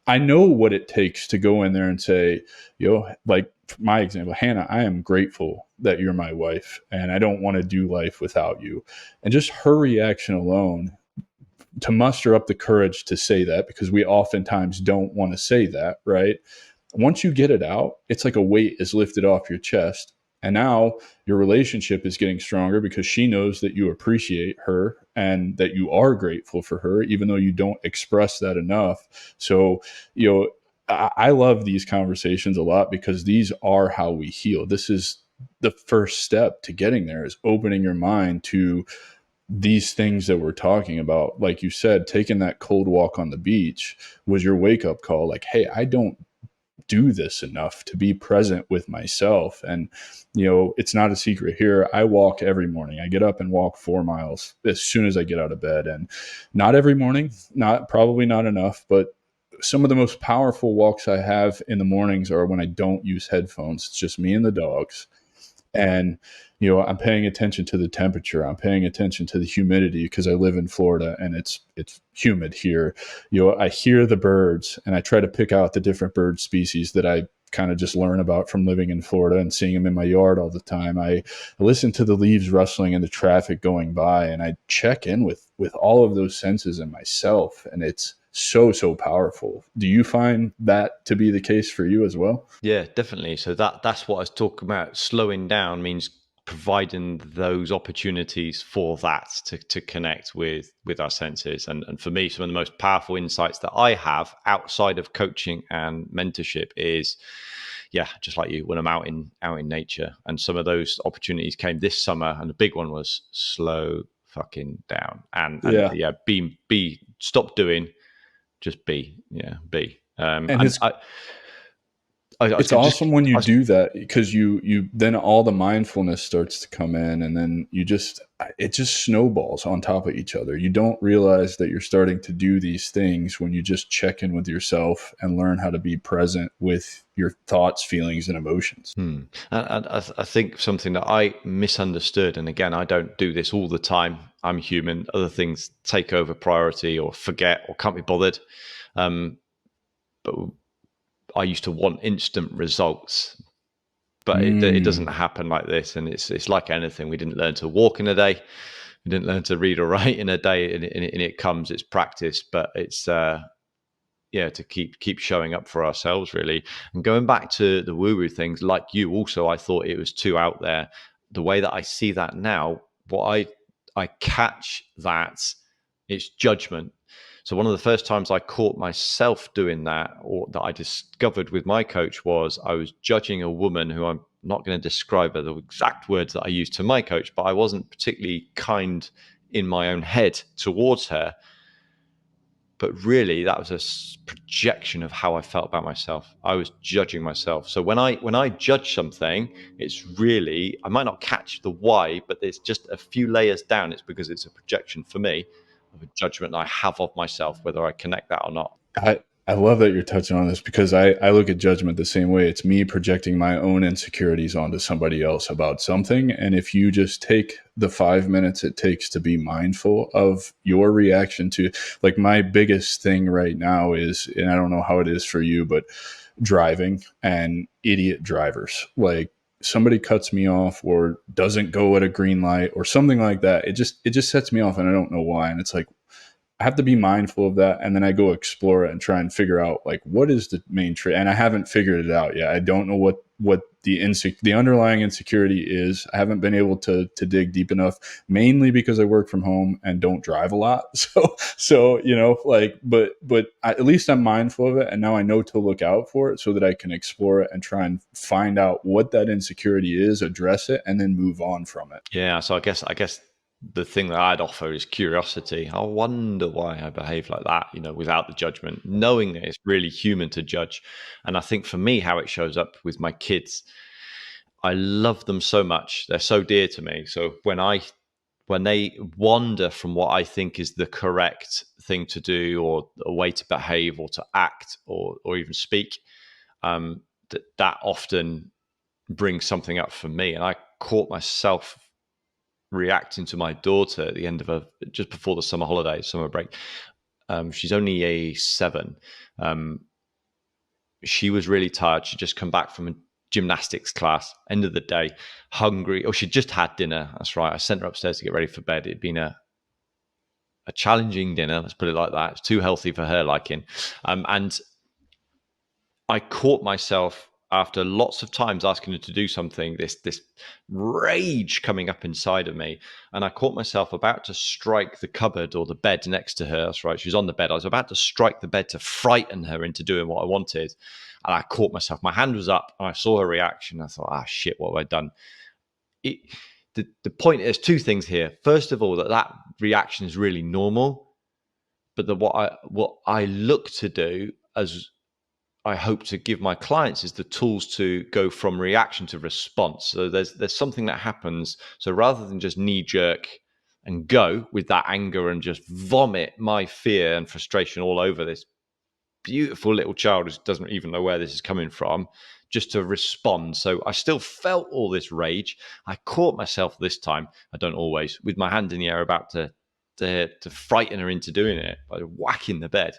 I know what it takes to go in there and say, like my example, Hannah, I am grateful that you're my wife and I don't want to do life without you. And just her reaction alone, to muster up the courage to say that, because we oftentimes don't want to say that, right? Once you get it out, it's like a weight is lifted off your chest. And now your relationship is getting stronger because she knows that you appreciate her and that you are grateful for her, even though you don't express that enough. So, I love these conversations a lot because these are how we heal. This is the first step to getting there, is opening your mind to these things that we're talking about. Like you said, taking that cold walk on the beach was your wake up call. Like, hey, I don't do this enough to be present with myself. And, it's not a secret here. I walk every morning. I get up and walk 4 miles as soon as I get out of bed. And not every morning, probably not enough, but some of the most powerful walks I have in the mornings are when I don't use headphones. It's just me and the dogs. And, I'm paying attention to the temperature. I'm paying attention to the humidity because I live in Florida and it's humid here. I hear the birds and I try to pick out the different bird species that I kind of just learn about from living in Florida and seeing them in my yard all the time. I listen to the leaves rustling and the traffic going by, and I check in with all of those senses in myself. And it's so powerful. Do you find that to be the case for you as well? Yeah, definitely. So that's what I was talking about. Slowing down means providing those opportunities for that to connect with our senses. And for me, some of the most powerful insights that I have outside of coaching and mentorship is, just like you, when I'm out in nature. And some of those opportunities came this summer, and the big one was slow fucking down. And be stop doing, just be. It's awesome when you do that, because you then all the mindfulness starts to come in, and then it just snowballs on top of each other. You don't realize that you're starting to do these things when you just check in with yourself and learn how to be present with your thoughts, feelings, and emotions. And I think something that I misunderstood, and again, I don't do this all the time. I'm human. Other things take over priority, or forget, or can't be bothered. But I used to want instant results, but it doesn't happen like this. And it's like anything. We didn't learn to walk in a day. We didn't learn to read or write in a day, and it comes. It's practice, but it's to keep showing up for ourselves, really. And going back to the woo-woo things, like you, also, I thought it was too out there. The way that I see that now, what I catch that it's judgment. So one of the first times I caught myself doing that, or that I discovered with my coach, was I was judging a woman who, I'm not going to describe her the exact words that I used to my coach, but I wasn't particularly kind in my own head towards her. But really, that was a projection of how I felt about myself. I was judging myself. So when I judge something, it's really, I might not catch the why, but it's just a few layers down. It's because it's a projection for me of a judgment I have of myself, whether I connect that or not. I love that you're touching on this because I look at judgment the same way. It's me projecting my own insecurities onto somebody else about something. And if you just take the 5 minutes it takes to be mindful of your reaction to, like, my biggest thing right now is, and I don't know how it is for you, but driving and idiot drivers. Like, somebody cuts me off or doesn't go at a green light or something like that. It just sets me off and I don't know why. And it's like, I have to be mindful of that, and then I go explore it and try and figure out, like, what is the main trait. And I haven't figured it out yet. I don't know what the underlying insecurity is. I haven't been able to dig deep enough, mainly because I work from home and don't drive a lot. So like, but at least I'm mindful of it, and now I know to look out for it so that I can explore it and try and find out what that insecurity is, address it, and then move on from it. Yeah, so I guess the thing that I'd offer is curiosity. I wonder why I behave like that, without the judgment, knowing that it's really human to judge. And I think for me, how it shows up with my kids, I love them so much. They're so dear to me. So when they wander from what I think is the correct thing to do, or a way to behave or to act, or even speak, that often brings something up for me. And I caught myself reacting to my daughter at the end of just before the summer break. She's only a 7. She was really tired. She'd just come back from a gymnastics class, end of the day, hungry. She'd just had dinner. That's right. I sent her upstairs to get ready for bed. It'd been a challenging dinner, let's put it like that. It's too healthy for her liking. And I caught myself, after lots of times asking her to do something, this rage coming up inside of me. And I caught myself about to strike the cupboard or the bed next to her. That's right, she was on the bed. I was about to strike the bed to frighten her into doing what I wanted. And I caught myself. My hand was up and I saw her reaction. I thought, shit, what have I done? The point is, two things here. First of all, that reaction is really normal. But what I look to do, as I hope to give my clients, is the tools to go from reaction to response. So there's something that happens. So rather than just knee jerk and go with that anger and just vomit my fear and frustration all over this beautiful little child who doesn't even know where this is coming from, just to respond. So I still felt all this rage. I caught myself this time, I don't always, with my hand in the air about to frighten her into doing it by whacking the bed.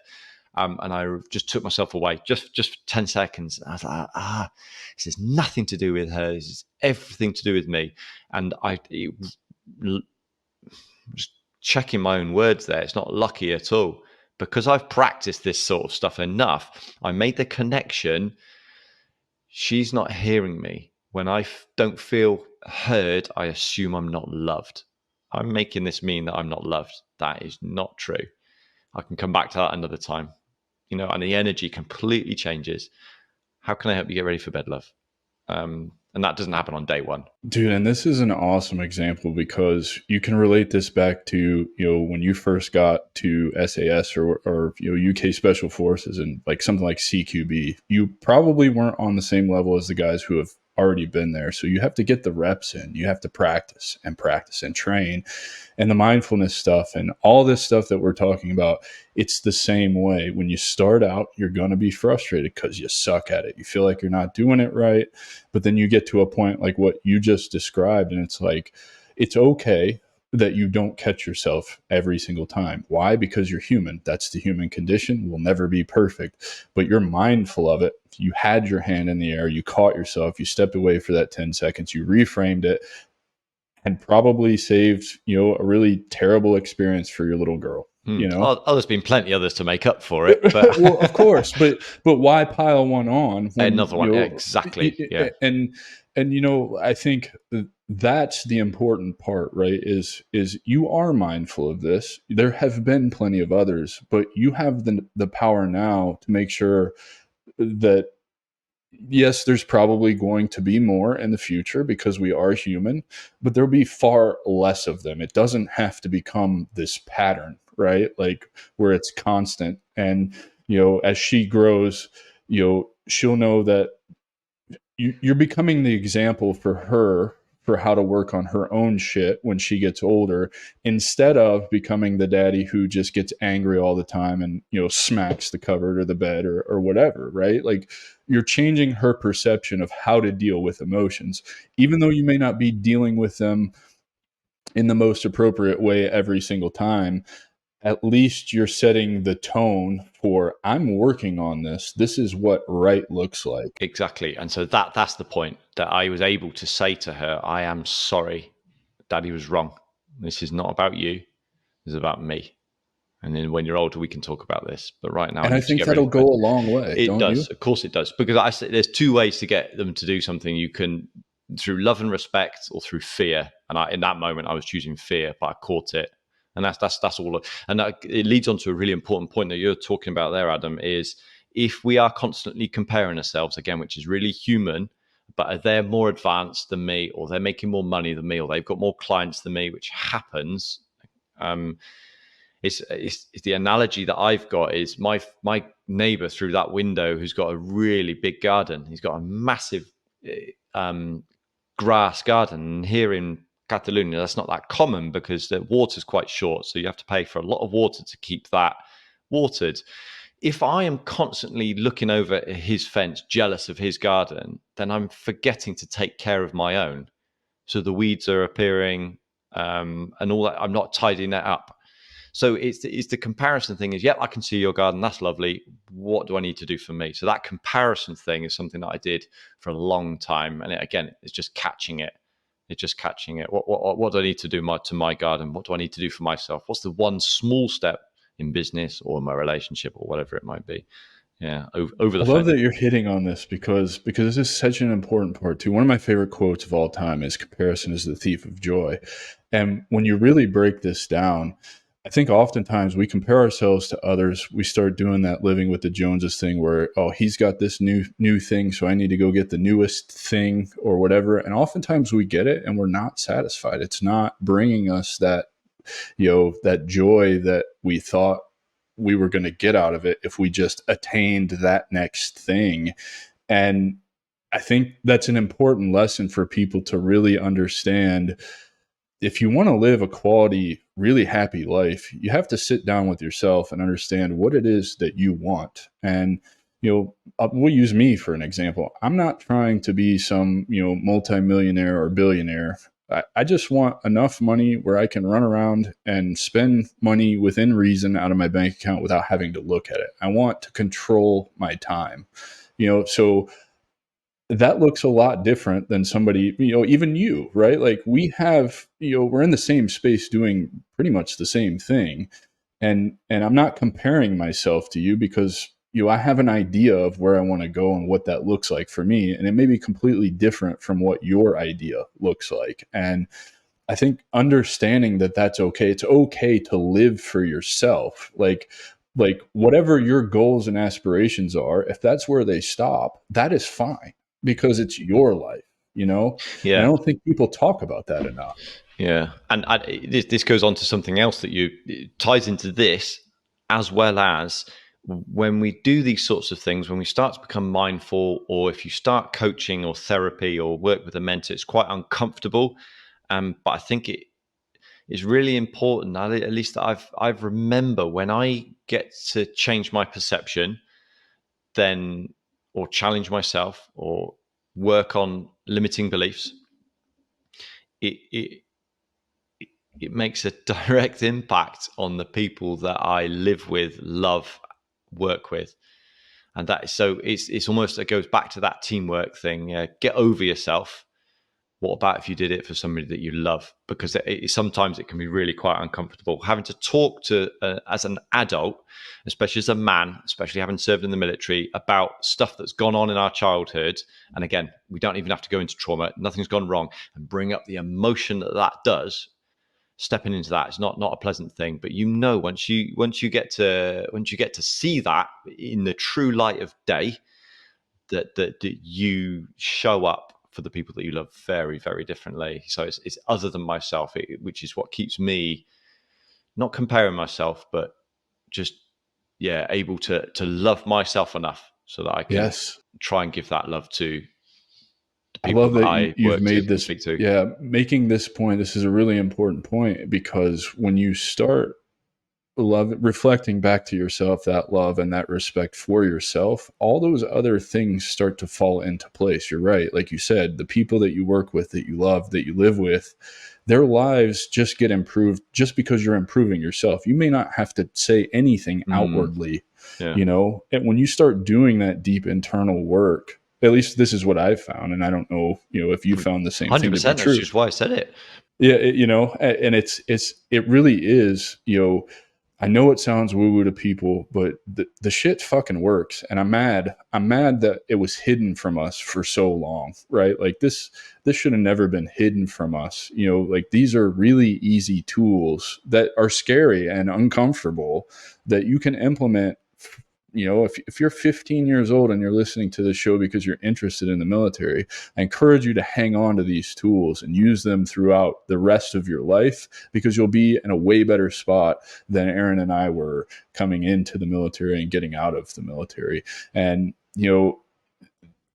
And I just took myself away, just 10 seconds. I was like, this has nothing to do with her. This is everything to do with me. And just checking my own words there. It's not lucky at all. Because I've practiced this sort of stuff enough, I made the connection. She's not hearing me. When I don't feel heard, I assume I'm not loved. I'm making this mean that I'm not loved. That is not true. I can come back to that another time. And the energy completely changes. How can I help you get ready for bed, love? And that doesn't happen on day one. Dude, and this is an awesome example because you can relate this back to, when you first got to SAS or UK Special Forces and like something like CQB, you probably weren't on the same level as the guys who have already been there. So you have to get the reps in. You have to practice and train. And the mindfulness stuff and all this stuff that we're talking about, it's the same way. When you start out, you're going to be frustrated because you suck at it. You feel like you're not doing it right. But then you get to a point like what you just described, and it's like, it's okay that you don't catch yourself every single time. Why? Because you're human. That's the human condition. We'll never be perfect, but you're mindful of it. You had your hand in the air, you caught yourself, you stepped away for that 10 seconds, you reframed it, and probably saved, a really terrible experience for your little girl. There's been plenty others to make up for it. But well, of course, but why pile one on? Another one, exactly. Yeah. And I think that's the important part, right? Is you are mindful of this. There have been plenty of others, but you have the power now to make sure that, yes, there's probably going to be more in the future because we are human, but there'll be far less of them. It doesn't have to become this pattern, right? Like where it's constant. And, as she grows, she'll know that you're becoming the example for her for how to work on her own shit when she gets older, instead of becoming the daddy who just gets angry all the time and, smacks the cupboard or the bed or whatever, right? Like, you're changing her perception of how to deal with emotions, even though you may not be dealing with them in the most appropriate way every single time. At least you're setting the tone for, I'm working on this. This is what right looks like. Exactly. And so that's the point, that I was able to say to her, I am sorry, Daddy was wrong. This is not about you. This is about me. And then when you're older, we can talk about this. But right now, I And I need to think get ready that'll for go bed. a long way, It don't you? does. Of course it does. Because I say there's two ways to get them to do something. You can, through love and respect, or through fear. And in that moment, I was choosing fear, but I caught it. And that's all. And it leads on to a really important point that you're talking about there, Adam, is if we are constantly comparing ourselves, again, which is really human, but they're more advanced than me, or they're making more money than me, or they've got more clients than me, which happens. It's the analogy that I've got is my neighbor through that window who's got a really big garden. He's got a massive grass garden. And here in Catalonia, that's not that common because the water's quite short. So you have to pay for a lot of water to keep that watered. If I am constantly looking over his fence, jealous of his garden, then I'm forgetting to take care of my own. So the weeds are appearing and all that. I'm not tidying that up. So it's the comparison thing is, yep, I can see your garden. That's lovely. What do I need to do for me? So that comparison thing is something that I did for a long time. And it's just catching it. It's just catching it. What do I need to do to my garden? What do I need to do for myself? What's the one small step in business or my relationship or whatever it might be? Yeah, over I the love fence. that you're hitting on this because this is such an important part too. One of my favorite quotes of all time is, comparison is the thief of joy. And when you really break this down, I think oftentimes we compare ourselves to others. We start doing that living with the Joneses thing where, oh, he's got this new thing, so I need to go get the newest thing or whatever. And oftentimes we get it and we're not satisfied. It's not bringing us that, that joy that we thought we were going to get out of it if we just attained that next thing. And I think that's an important lesson for people to really understand. If you want to live a quality, really happy life, you have to sit down with yourself and understand what it is that you want. And, we'll use me for an example. I'm not trying to be some, multimillionaire or billionaire. I just want enough money where I can run around and spend money within reason out of my bank account without having to look at it. I want to control my time, so that looks a lot different than somebody, even you, right? Like we have, we're in the same space doing pretty much the same thing. And I'm not comparing myself to you because, I have an idea of where I want to go and what that looks like for me. And it may be completely different from what your idea looks like. And I think understanding that that's okay. It's okay to live for yourself. Like whatever your goals and aspirations are, if that's where they stop, that is fine because it's your life. And I Yeah. don't think people talk about that enough. Yeah, and this goes on to something else that it ties into this, as well as when we do these sorts of things, when we start to become mindful, or if you start coaching or therapy or work with a mentor, it's quite uncomfortable. But I think it is really important. At least I've remember when I get to change my perception, then or challenge myself or work on limiting beliefs. It it makes a direct impact on the people that I live with, love, work with. And that is so it's almost, it goes back to that teamwork thing. Get over yourself. What about if you did it for somebody that you love? Because sometimes it can be really quite uncomfortable having to talk to as an adult, especially as a man, especially having served in the military, about stuff that's gone on in our childhood. And again, we don't even have to go into trauma. Nothing's gone wrong, and bring up the emotion that does. Stepping into that is not a pleasant thing, but once you get to see that in the true light of day, that you show up for the people that you love very, very differently. So it's other than myself, which is what keeps me not comparing myself, but just able to love myself enough so that I can Yes. try and give that love to the people love that I you've work made with and this. speak to. Yeah, making this point. This is a really important point, because when you start reflecting back to yourself, that love and that respect for yourself, all those other things start to fall into place. You're right. Like you said, the people that you work with, that you love, that you live with, their lives just get improved just because you're improving yourself. You may not have to say anything outwardly, Yeah. And when you start doing that deep internal work, at least this is what I've found, and I don't know, if you found the same thing to be 100%. That's true. just why I said it. Yeah, and it really is, I know it sounds woo-woo to people, but the shit fucking works. And I'm mad that it was hidden from us for so long, right? Like this should have never been hidden from us. Like, these are really easy tools that are scary and uncomfortable that you can implement. If you're 15 years old and you're listening to this show because you're interested in the military, I encourage you to hang on to these tools and use them throughout the rest of your life, because you'll be in a way better spot than Aaron and I were coming into the military and getting out of the military. And,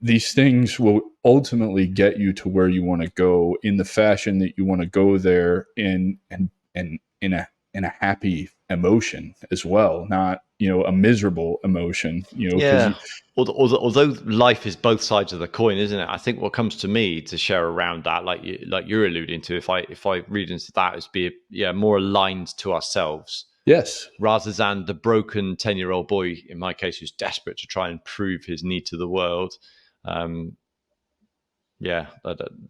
these things will ultimately get you to where you want to go in the fashion that you want to go there in a happy emotion as well, not a miserable emotion. Yeah. Although life is both sides of the coin, isn't it? I think what comes to me to share around that, like you're alluding to, if I read into that, is be more aligned to ourselves. Yes. Rather than the broken 10-year-old boy, in my case, who's desperate to try and prove his need to the world. I guess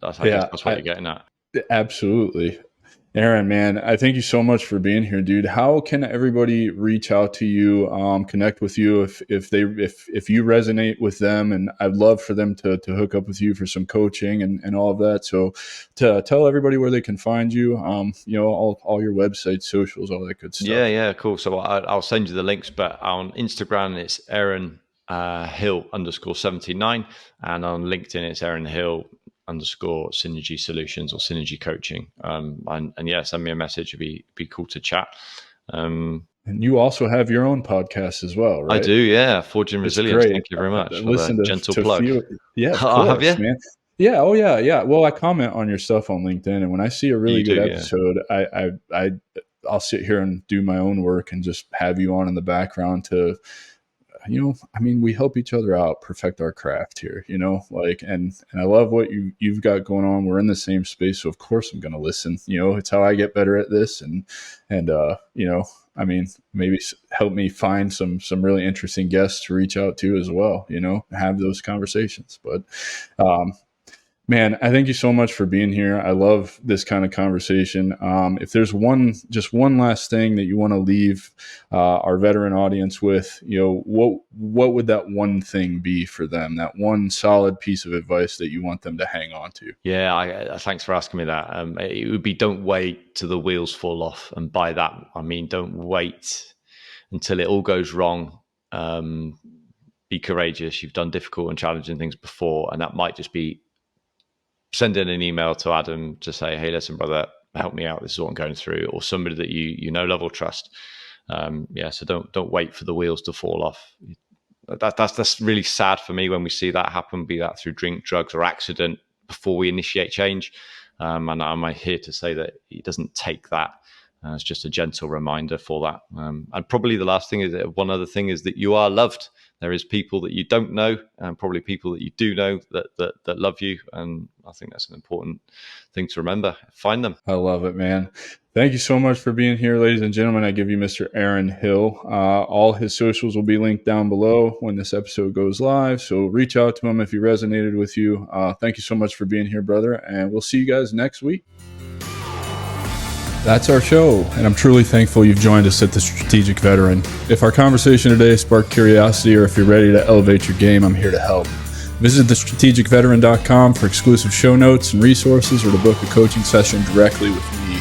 that's what you're getting at. Absolutely. Aaron, man, I thank you so much for being here, dude. How can everybody reach out to you, connect with you if you resonate with them? And I'd love for them to hook up with you for some coaching and all of that. So to tell everybody where they can find you, all your websites, socials, all that good stuff. Yeah, cool. So I'll send you the links, but on Instagram, it's Aaron Hill _79, and on LinkedIn, it's Aaron Hill _Synergy Solutions or Synergy Coaching. And send me a message. It'd be cool to chat. And you also have your own podcast as well, right? I do, yeah. Forging Resilience. Thank you very much for the gentle plug. Yeah, of course, have you? Man. Yeah, oh yeah. Well, I comment on your stuff on LinkedIn, and when I see a really good episode, I'll sit here and do my own work and just have you on in the background to, we help each other out, perfect our craft here, and I love what you've got going on. We're in the same space, so of course I'm going to listen. It's how I get better at this, and maybe help me find some really interesting guests to reach out to as well, have those conversations. But man, I thank you so much for being here. I love this kind of conversation. If there's one last thing that you want to leave our veteran audience with, what would that one thing be for them? That one solid piece of advice that you want them to hang on to? Yeah, thanks for asking me that. It would be, don't wait till the wheels fall off. And by that, I mean, don't wait until it all goes wrong. Be courageous. You've done difficult and challenging things before, and that might just be sending an email to Adam to say, hey, listen, brother, help me out. This is what I'm going through, or somebody that you know, love, or trust. So don't wait for the wheels to fall off. That's really sad for me when we see that happen, be that through drink, drugs, or accident, before we initiate change. And I'm here to say that it doesn't take that. It's just a gentle reminder for that. And probably the last thing is that one other thing is that you are loved. There is people that you don't know, and probably people that you do know that love you. And I think that's an important thing to remember. Find them. I love it, man. Thank you so much for being here, ladies and gentlemen. I give you Mr. Aaron Hill. All his socials will be linked down below when this episode goes live. So reach out to him if he resonated with you. Thank you so much for being here, brother. And we'll see you guys next week. That's our show, and I'm truly thankful you've joined us at the Strategic Veteran. If our conversation today sparked curiosity, or if you're ready to elevate your game, I'm here to help. Visit thestrategicveteran.com for exclusive show notes and resources, or to book a coaching session directly with me.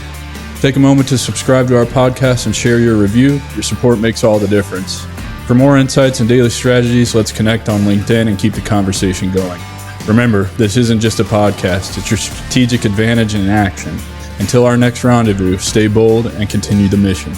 Take a moment to subscribe to our podcast and share your review. Your support makes all the difference. For more insights and daily strategies, let's connect on LinkedIn and keep the conversation going. Remember, this isn't just a podcast, it's your strategic advantage in action. Until our next rendezvous, stay bold and continue the mission.